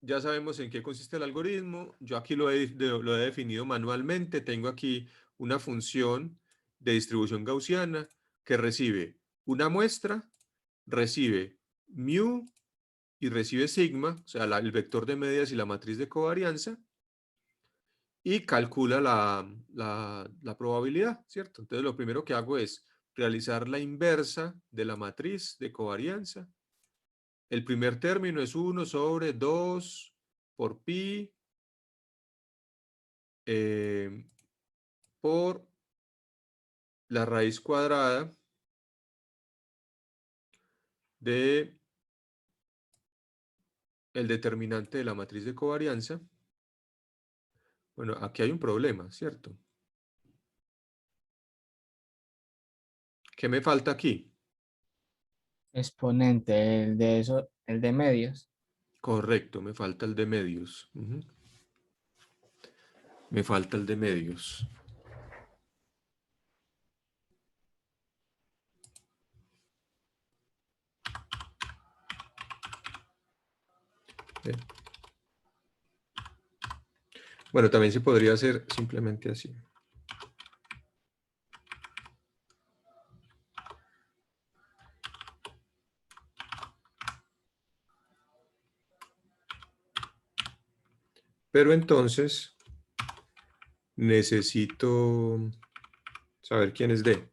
ya sabemos en qué consiste el algoritmo. Yo aquí lo he definido manualmente. Tengo aquí una función de distribución gaussiana que recibe una muestra, recibe mu y recibe sigma, o sea, el vector de medias y la matriz de covarianza, y calcula la probabilidad, ¿cierto? Entonces lo primero que hago es realizar la inversa de la matriz de covarianza. El primer término es 1 sobre 2 por pi por la raíz cuadrada de el determinante de la matriz de covarianza. Bueno, aquí hay un problema, ¿cierto? ¿Qué me falta aquí? Exponente, el de eso, el de medios. Correcto, me falta el de medios. Me falta el de medios. Bien. Bueno, también se podría hacer simplemente así. Pero entonces necesito saber quién es D.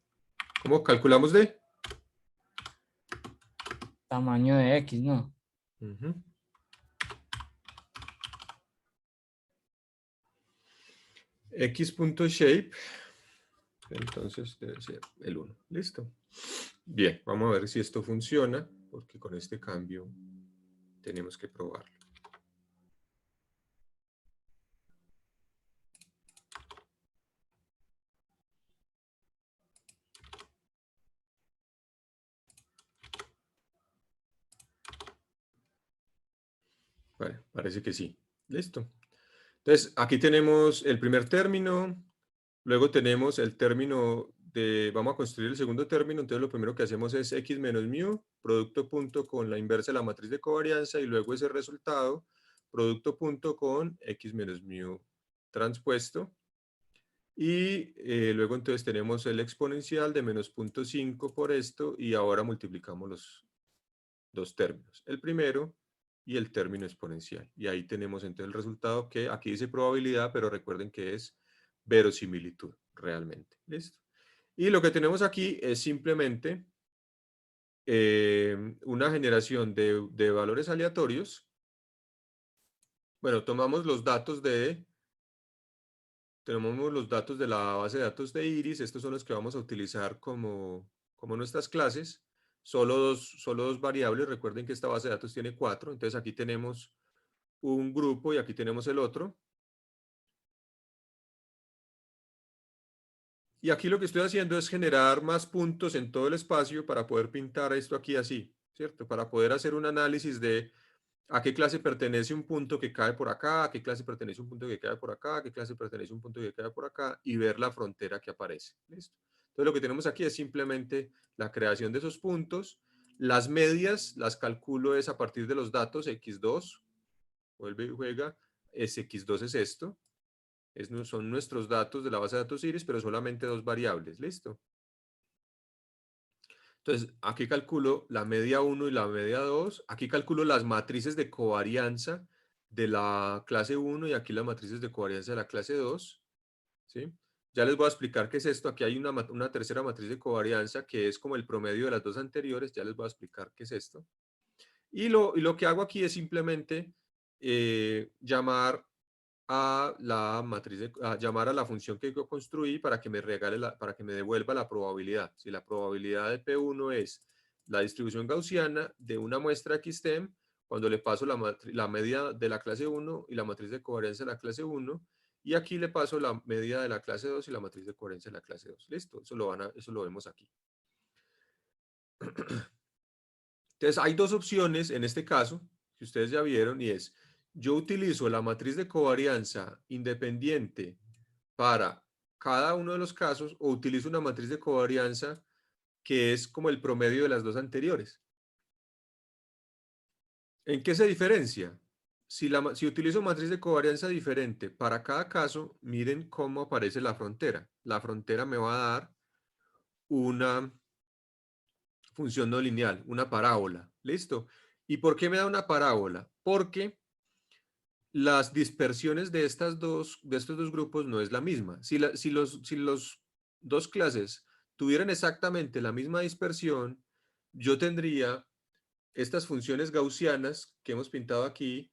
¿Cómo calculamos D? Tamaño de X, ¿no? X.shape, entonces debe ser el 1. Listo. Bien, vamos a ver si esto funciona, porque con este cambio tenemos que probarlo. Vale, parece que sí. Listo. Entonces, aquí tenemos el primer término, luego tenemos el término de, vamos a construir el segundo término, entonces lo primero que hacemos es x menos mu, producto punto con la inversa de la matriz de covarianza, y luego ese resultado, producto punto con x menos mu transpuesto, y luego entonces tenemos el exponencial de menos 0.5 por esto, y ahora multiplicamos los dos términos, el primero y el término exponencial. Y ahí tenemos entonces el resultado que aquí dice probabilidad, pero recuerden que es verosimilitud realmente. ¿Listo? Y lo que tenemos aquí es simplemente una generación de valores aleatorios. Bueno, tenemos los datos de la base de datos de Iris. Estos son los que vamos a utilizar como nuestras clases. Solo dos variables. Recuerden que esta base de datos tiene 4. Entonces aquí tenemos un grupo y aquí tenemos el otro. Y aquí lo que estoy haciendo es generar más puntos en todo el espacio para poder pintar esto aquí así, ¿cierto? Para poder hacer un análisis de a qué clase pertenece un punto que cae por acá, a qué clase pertenece un punto que cae por acá, a qué clase pertenece un punto que cae por acá, y ver la frontera que aparece. ¿Listo? Entonces lo que tenemos aquí es simplemente la creación de esos puntos. Las medias las calculo es a partir de los datos x2, vuelve y juega, es x2 es esto, son nuestros datos de la base de datos Iris, pero solamente dos variables. ¿Listo? Entonces, aquí calculo la media 1 y la media 2. Aquí calculo las matrices de covarianza de la clase 1 y aquí las matrices de covarianza de la clase 2. ¿Sí? Ya les voy a explicar qué es esto. Aquí hay una tercera matriz de covarianza que es como el promedio de las dos anteriores. Ya les voy a explicar qué es esto. Y lo que hago aquí es simplemente llamar a la matriz llamar a la función que yo construí para que me para que me devuelva la probabilidad. Si la probabilidad de P1 es la distribución gaussiana de una muestra XTEM, cuando le paso la media de la clase 1 y la matriz de covarianza de la clase 1, y aquí le paso la media de la clase 2 y la matriz de covarianza de la clase 2. Listo, eso lo vemos aquí. Entonces, hay dos opciones en este caso, que ustedes ya vieron, y es, yo utilizo la matriz de covarianza independiente para cada uno de los casos, o utilizo una matriz de covarianza que es como el promedio de las dos anteriores. ¿En qué se diferencia? si utilizo matriz de covarianza diferente para cada caso, miren cómo aparece la frontera. La frontera me va a dar una función no lineal, una parábola. ¿Listo? ¿Y por qué me da una parábola? Porque las dispersiones de estos dos grupos no es la misma. Si los dos clases tuvieran exactamente la misma dispersión, yo tendría estas funciones gaussianas que hemos pintado aquí,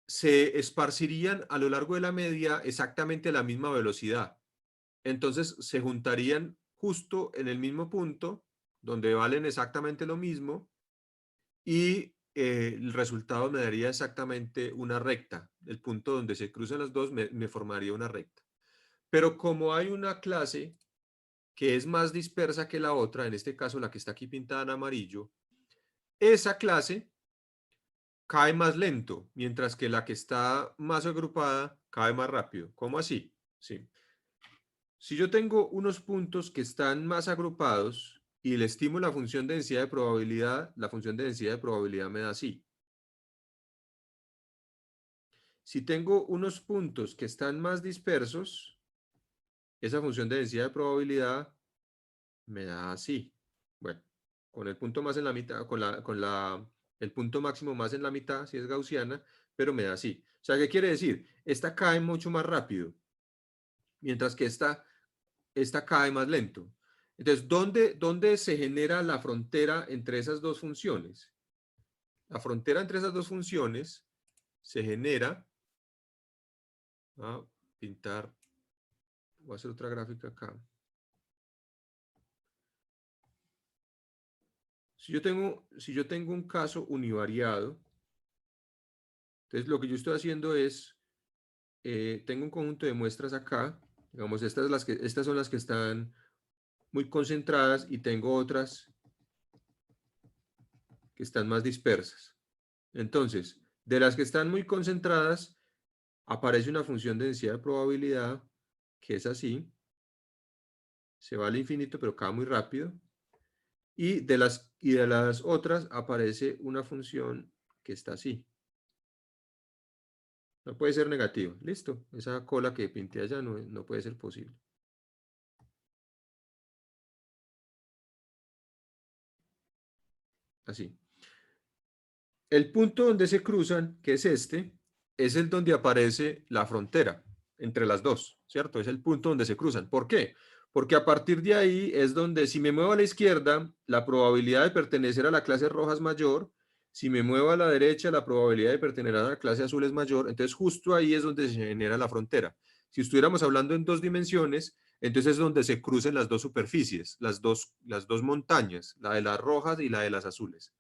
se esparcirían a lo largo de la media exactamente a la misma velocidad. Entonces se juntarían justo en el mismo punto, donde valen exactamente lo mismo, y el resultado me daría exactamente una recta. El punto donde se cruzan las dos me formaría una recta. Pero como hay una clase que es más dispersa que la otra, en este caso la que está aquí pintada en amarillo, esa clase cae más lento, mientras que la que está más agrupada cae más rápido. ¿Cómo así? Sí. Si yo tengo unos puntos que están más agrupados y le estimo la función de densidad de probabilidad, la función de densidad de probabilidad me da así. Si tengo unos puntos que están más dispersos, esa función de densidad de probabilidad me da así. Bueno, con el punto más en la mitad, el punto máximo más en la mitad, si es gaussiana, pero me da así. O sea, ¿qué quiere decir? Esta cae mucho más rápido, mientras que esta cae más lento. Entonces, ¿dónde se genera la frontera entre esas dos funciones? La frontera entre esas dos funciones se genera, a pintar, voy a hacer otra gráfica acá. Si yo tengo un caso univariado, entonces lo que yo estoy haciendo es, tengo un conjunto de muestras acá, digamos, estas son las que están muy concentradas y tengo otras que están más dispersas. Entonces, de las que están muy concentradas, aparece una función de densidad de probabilidad que es así, se va al infinito pero cae muy rápido, y de las otras aparece una función que está así. No puede ser negativa. Listo. Esa cola que pinté allá no puede ser posible. Así. El punto donde se cruzan, que es este, es el donde aparece la frontera entre las dos, ¿cierto? Es el punto donde se cruzan. ¿Por qué? Porque a partir de ahí es donde, si me muevo a la izquierda, la probabilidad de pertenecer a la clase roja es mayor. Si me muevo a la derecha, la probabilidad de pertenecer a la clase azul es mayor. Entonces, justo ahí es donde se genera la frontera. Si estuviéramos hablando en dos dimensiones, entonces es donde se crucen las dos superficies, las dos montañas, la de las rojas y la de las azules.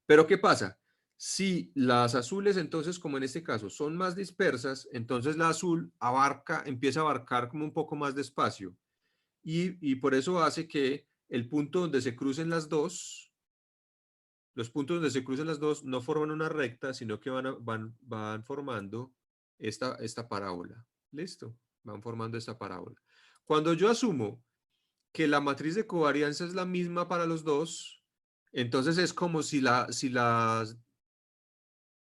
Pero ¿qué pasa? Si las azules, entonces, como en este caso, son más dispersas, entonces la azul empieza a abarcar como un poco más de espacio. Y por eso hace que el punto donde se crucen los puntos donde se cruzan las dos no forman una recta, sino que van formando esta parábola. ¿Listo? Van formando esta parábola. Cuando yo asumo que la matriz de covarianza es la misma para los dos, entonces es como si la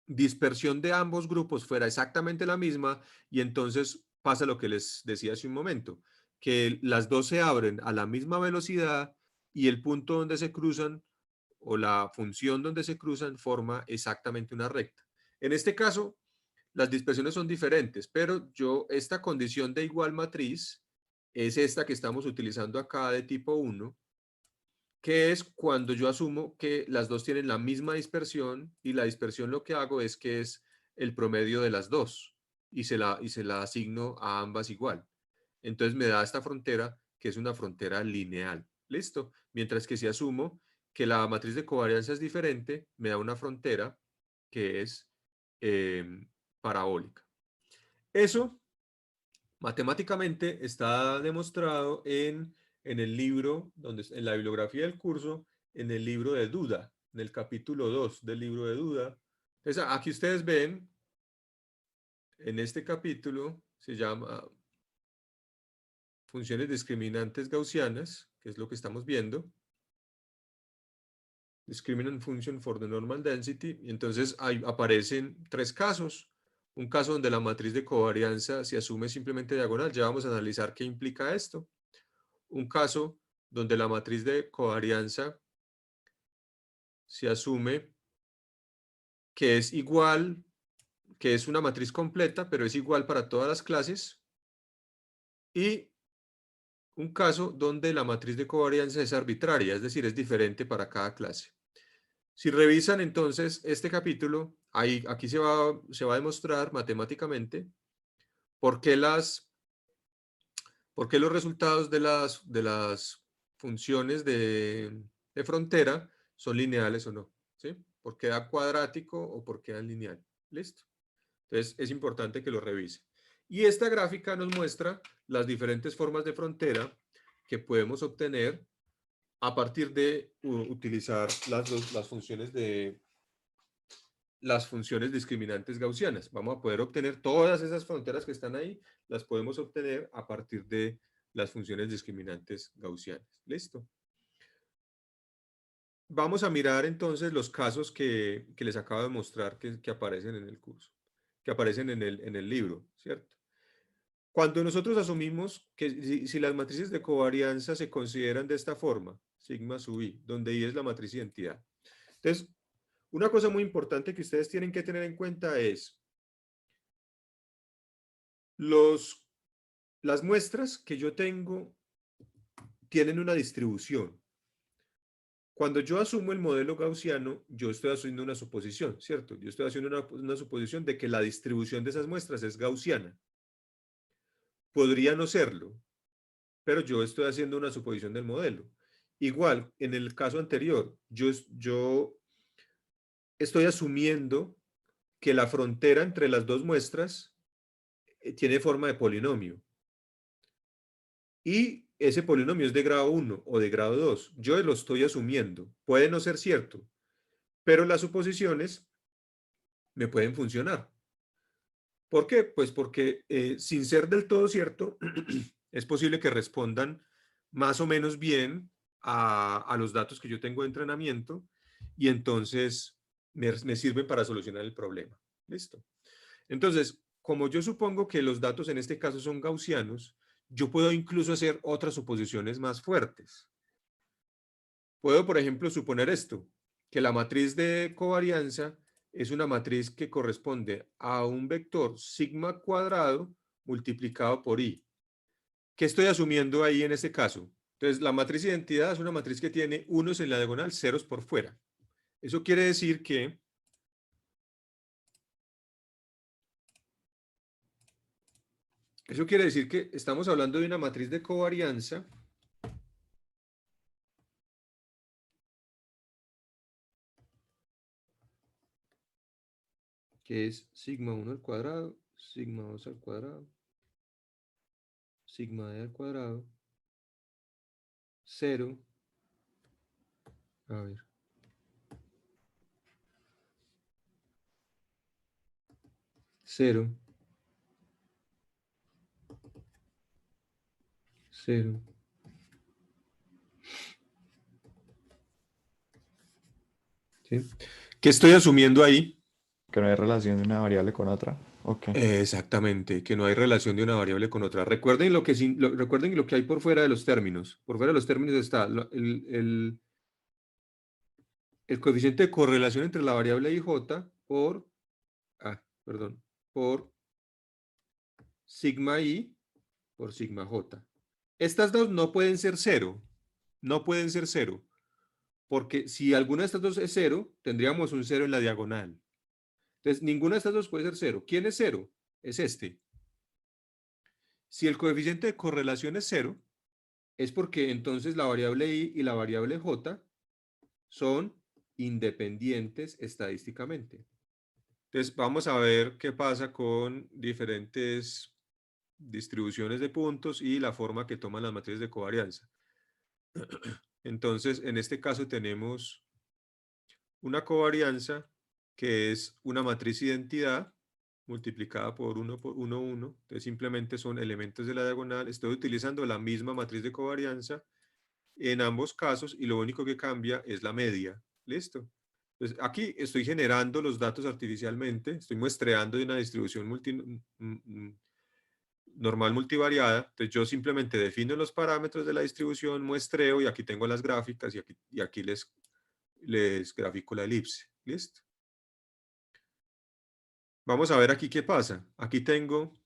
dispersión de ambos grupos fuera exactamente la misma, y entonces pasa lo que les decía hace un momento, que las dos se abren a la misma velocidad y el punto donde se cruzan o la función donde se cruzan forma exactamente una recta. En este caso, las dispersiones son diferentes, pero esta condición de igual matriz es esta que estamos utilizando acá de tipo 1, que es cuando yo asumo que las dos tienen la misma dispersión, y la dispersión lo que hago es que es el promedio de las dos y se la asigno a ambas igual. Entonces me da esta frontera que es una frontera lineal. ¿Listo? Mientras que si asumo que la matriz de covarianza es diferente, me da una frontera que es parabólica. Eso matemáticamente está demostrado en el libro, en la bibliografía del curso, en el libro de Duda, en el capítulo 2 del libro de Duda. Entonces, aquí ustedes ven, en este capítulo se llama funciones discriminantes gaussianas, que es lo que estamos viendo. discriminant function for the normal density, y entonces ahí aparecen tres casos. Un caso donde la matriz de covarianza se asume simplemente diagonal, ya vamos a analizar qué implica esto. Un caso donde la matriz de covarianza se asume que es igual, que es una matriz completa, pero es igual para todas las clases. Y un caso donde la matriz de covarianza es arbitraria, es decir, es diferente para cada clase. Si revisan entonces este capítulo, aquí se va a demostrar matemáticamente por qué los resultados de las funciones de frontera son lineales o no, ¿sí? ¿Por qué da cuadrático o por qué da lineal? ¿Listo? Entonces es importante que lo revise. Y esta gráfica nos muestra las diferentes formas de frontera que podemos obtener a partir de utilizar las funciones discriminantes gaussianas. Vamos a poder obtener todas esas fronteras que están ahí, las podemos obtener a partir de las funciones discriminantes gaussianas. ¿Listo? Vamos a mirar entonces los casos que les acabo de mostrar que aparecen en el curso, que aparecen en el libro, ¿cierto? Cuando nosotros asumimos que si las matrices de covarianza se consideran de esta forma, sigma sub i, donde i es la matriz identidad. Entonces, una cosa muy importante que ustedes tienen que tener en cuenta es las muestras que yo tengo tienen una distribución. Cuando yo asumo el modelo gaussiano, yo estoy haciendo una suposición, ¿cierto? Yo estoy haciendo una suposición de que la distribución de esas muestras es gaussiana. Podría no serlo, pero yo estoy haciendo una suposición del modelo. Igual, en el caso anterior, yo estoy asumiendo que la frontera entre las dos muestras tiene forma de polinomio. Y ese polinomio es de grado 1 o de grado 2. Yo lo estoy asumiendo. Puede no ser cierto, pero las suposiciones me pueden funcionar. ¿Por qué? Pues porque sin ser del todo cierto, es posible que respondan más o menos bien a los datos que yo tengo de entrenamiento y entonces me sirven para solucionar el problema. ¿Listo? Entonces, como yo supongo que los datos en este caso son gaussianos, yo puedo incluso hacer otras suposiciones más fuertes. Puedo, por ejemplo, suponer esto, que la matriz de covarianza es una matriz que corresponde a un vector sigma cuadrado multiplicado por i. ¿Qué estoy asumiendo ahí en este caso? Entonces, la matriz de identidad es una matriz que tiene unos en la diagonal, ceros por fuera. Eso quiere decir que estamos hablando de una matriz de covarianza que es sigma 1 al cuadrado, sigma 2 al cuadrado, sigma d al cuadrado, 0, a ver, 0, 0. ¿Sí? ¿Qué estoy asumiendo ahí? Que no hay relación de una variable con otra. Ok. Exactamente, que no hay relación de una variable con otra. Recuerden recuerden lo que hay por fuera de los términos. Por fuera de los términos está el coeficiente de correlación entre la variable ij por sigma i por sigma j. Estas dos no pueden ser cero. No pueden ser cero. Porque si alguna de estas dos es cero, tendríamos un cero en la diagonal. Entonces, ninguna de estas dos puede ser cero. ¿Quién es cero? Es este. Si el coeficiente de correlación es cero, es porque entonces la variable i y la variable j son independientes estadísticamente. Entonces, vamos a ver qué pasa con diferentes distribuciones de puntos y la forma que toman las matrices de covarianza. Entonces, en este caso tenemos una covarianza que es una matriz identidad multiplicada por 1 por 1, 1. Entonces, simplemente son elementos de la diagonal. Estoy utilizando la misma matriz de covarianza en ambos casos y lo único que cambia es la media. ¿Listo? Entonces, aquí estoy generando los datos artificialmente, estoy muestreando de una distribución normal multivariada. Entonces yo simplemente defino los parámetros de la distribución, muestreo y aquí tengo las gráficas y aquí les grafico la elipse. ¿Listo? Vamos a ver aquí qué pasa. Aquí tengo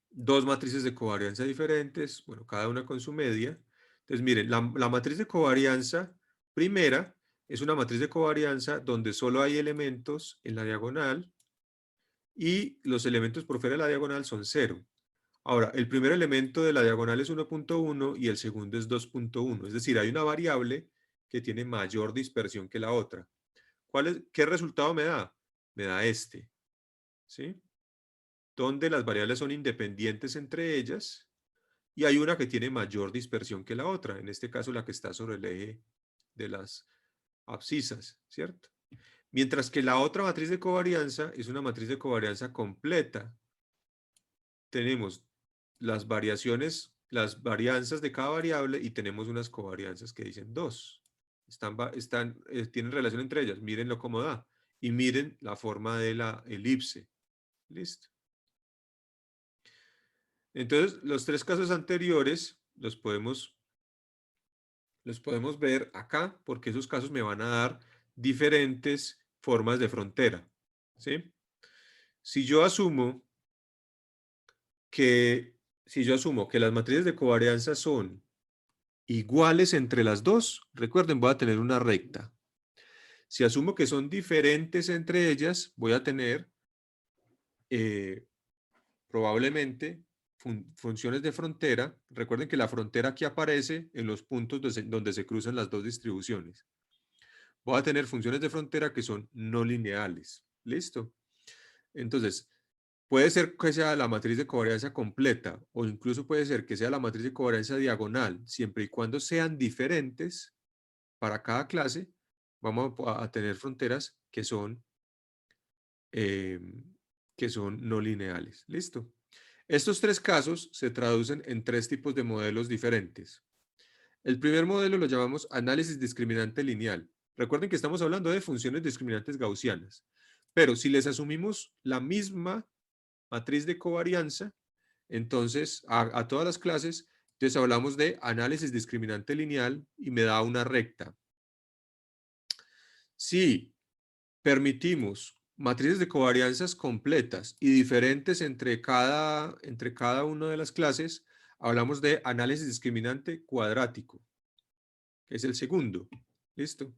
dos matrices de covarianza diferentes, bueno, cada una con su media. Entonces miren, la matriz de covarianza primera es una matriz de covarianza donde solo hay elementos en la diagonal y los elementos por fuera de la diagonal son 0. Ahora, el primer elemento de la diagonal es 1.1 y el segundo es 2.1. Es decir, hay una variable que tiene mayor dispersión que la otra. ¿Qué resultado me da? Me da este, ¿sí? Donde las variables son independientes entre ellas y hay una que tiene mayor dispersión que la otra. En este caso, la que está sobre el eje de las abscisas, ¿cierto? Mientras que la otra matriz de covarianza es una matriz de covarianza completa. Tenemos las variaciones, las varianzas de cada variable y tenemos unas covarianzas que dicen 2. Tienen relación entre ellas. Mírenlo cómo da. Y miren la forma de la elipse. Listo. Entonces, los tres casos anteriores los podemos ver acá porque esos casos me van a dar diferentes formas de frontera. ¿Sí? Si yo asumo que las matrices de covarianza son iguales entre las dos, recuerden, voy a tener una recta. Si asumo que son diferentes entre ellas, voy a tener probablemente funciones de frontera. Recuerden que la frontera aquí aparece en los puntos donde se cruzan las dos distribuciones. Voy a tener funciones de frontera que son no lineales. ¿Listo? Entonces, puede ser que sea la matriz de covarianza completa o incluso puede ser que sea la matriz de covarianza diagonal, siempre y cuando sean diferentes para cada clase, vamos a tener fronteras que son no lineales. ¿Listo? Estos tres casos se traducen en tres tipos de modelos diferentes. El primer modelo lo llamamos análisis discriminante lineal. Recuerden que estamos hablando de funciones discriminantes gaussianas, pero si les asumimos la misma matriz de covarianza, entonces a todas las clases, entonces hablamos de análisis discriminante lineal y me da una recta. Si permitimos matrices de covarianzas completas y diferentes entre cada una de las clases, hablamos de análisis discriminante cuadrático, que es el segundo. ¿Listo?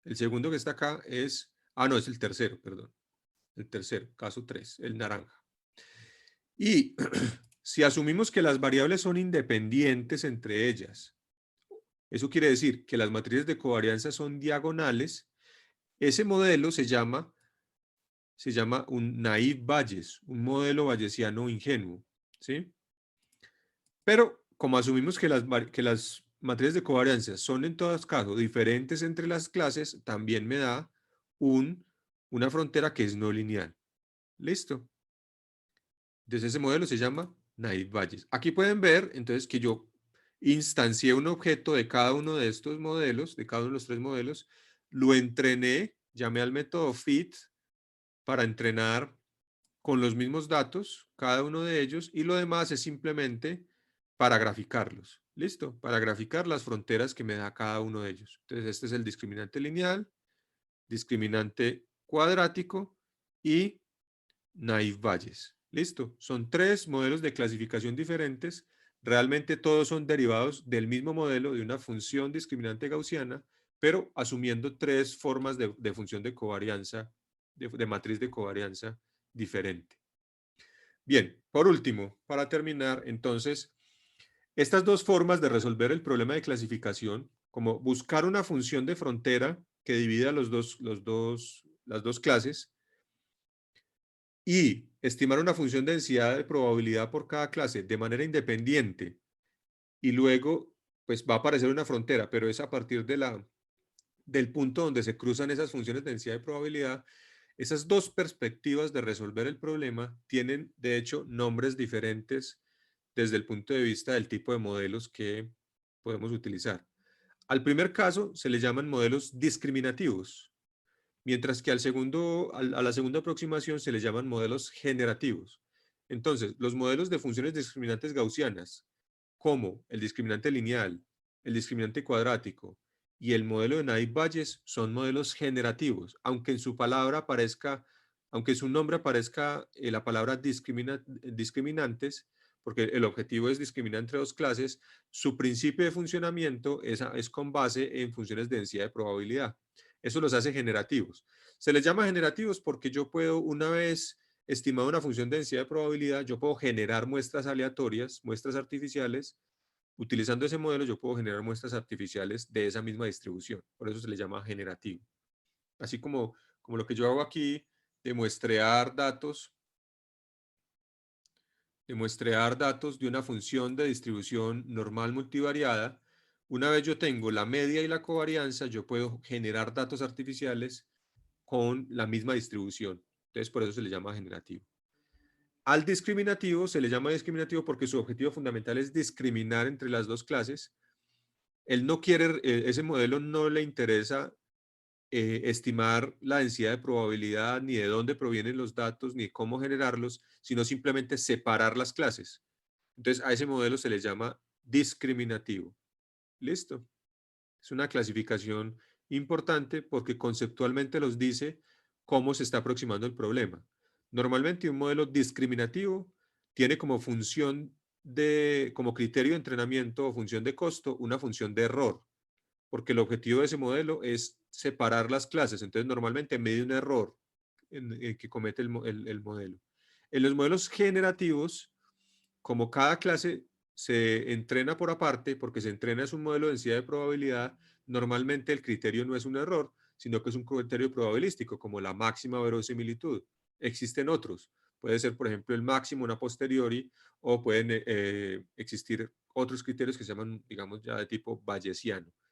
El segundo que está acá es, no, es el tercero, perdón. El tercero, caso 3, el naranja. Y si asumimos que las variables son independientes entre ellas, eso quiere decir que las matrices de covarianza son diagonales, ese modelo se llama un naive Bayes, un modelo bayesiano ingenuo, ¿sí? Pero como asumimos que las matrices de covarianza son en todos casos diferentes entre las clases, también me da una frontera que es no lineal. ¿Listo? Entonces ese modelo se llama naive Bayes. Aquí pueden ver entonces que yo instancié un objeto de cada uno de estos modelos, de cada uno de los tres modelos, lo entrené, llamé al método fit para entrenar con los mismos datos, cada uno de ellos, y lo demás es simplemente para graficarlos. ¿Listo? Para graficar las fronteras que me da cada uno de ellos. Entonces, este es el discriminante lineal, discriminante cuadrático y naive Bayes. ¿Listo? Son tres modelos de clasificación diferentes. Realmente todos son derivados del mismo modelo de una función discriminante gaussiana, pero asumiendo tres formas de función de covarianza, de matriz de covarianza diferente. Bien, por último, para terminar, entonces, estas dos formas de resolver el problema de clasificación, como buscar una función de frontera que divida las dos clases y estimar una función de densidad de probabilidad por cada clase de manera independiente y luego pues va a aparecer una frontera, pero es a partir del punto donde se cruzan esas funciones de densidad de probabilidad. Esas dos perspectivas de resolver el problema tienen, de hecho, nombres diferentes desde el punto de vista del tipo de modelos que podemos utilizar. Al primer caso se le llaman modelos discriminativos, mientras que a la segunda aproximación se le llaman modelos generativos. Entonces, los modelos de funciones discriminantes gaussianas, como el discriminante lineal, el discriminante cuadrático y el modelo de Naïve-Bayes, son modelos generativos, aunque en su nombre aparezca la palabra discriminantes, porque el objetivo es discriminar entre dos clases, su principio de funcionamiento es con base en funciones de densidad de probabilidad. Eso los hace generativos. Se les llama generativos porque yo puedo, una vez estimada una función de densidad de probabilidad, yo puedo generar muestras aleatorias, muestras artificiales. Utilizando ese modelo yo puedo generar muestras artificiales de esa misma distribución. Por eso se le llama generativo. Así como lo que yo hago aquí de muestrear datos de una función de distribución normal multivariada. Una vez yo tengo la media y la covarianza, yo puedo generar datos artificiales con la misma distribución. Entonces, por eso se le llama generativo. Al discriminativo se le llama discriminativo porque su objetivo fundamental es discriminar entre las dos clases. Él no quiere, ese modelo no le interesa estimar la densidad de probabilidad, ni de dónde provienen los datos, ni cómo generarlos, sino simplemente separar las clases. Entonces, a ese modelo se le llama discriminativo. ¿Listo? Es una clasificación importante porque conceptualmente nos dice cómo se está aproximando el problema. Normalmente un modelo discriminativo tiene como como criterio de entrenamiento o función de costo, una función de error, porque el objetivo de ese modelo es separar las clases. Entonces, normalmente mide un error que comete el modelo. En los modelos generativos, como cada clase se entrena por aparte, porque se entrena es un modelo de densidad de probabilidad, normalmente el criterio no es un error, sino que es un criterio probabilístico, como la máxima verosimilitud. Existen otros. Puede ser, por ejemplo, el máximo, una posteriori, o pueden existir otros criterios que se llaman, digamos, ya de tipo bayesiano.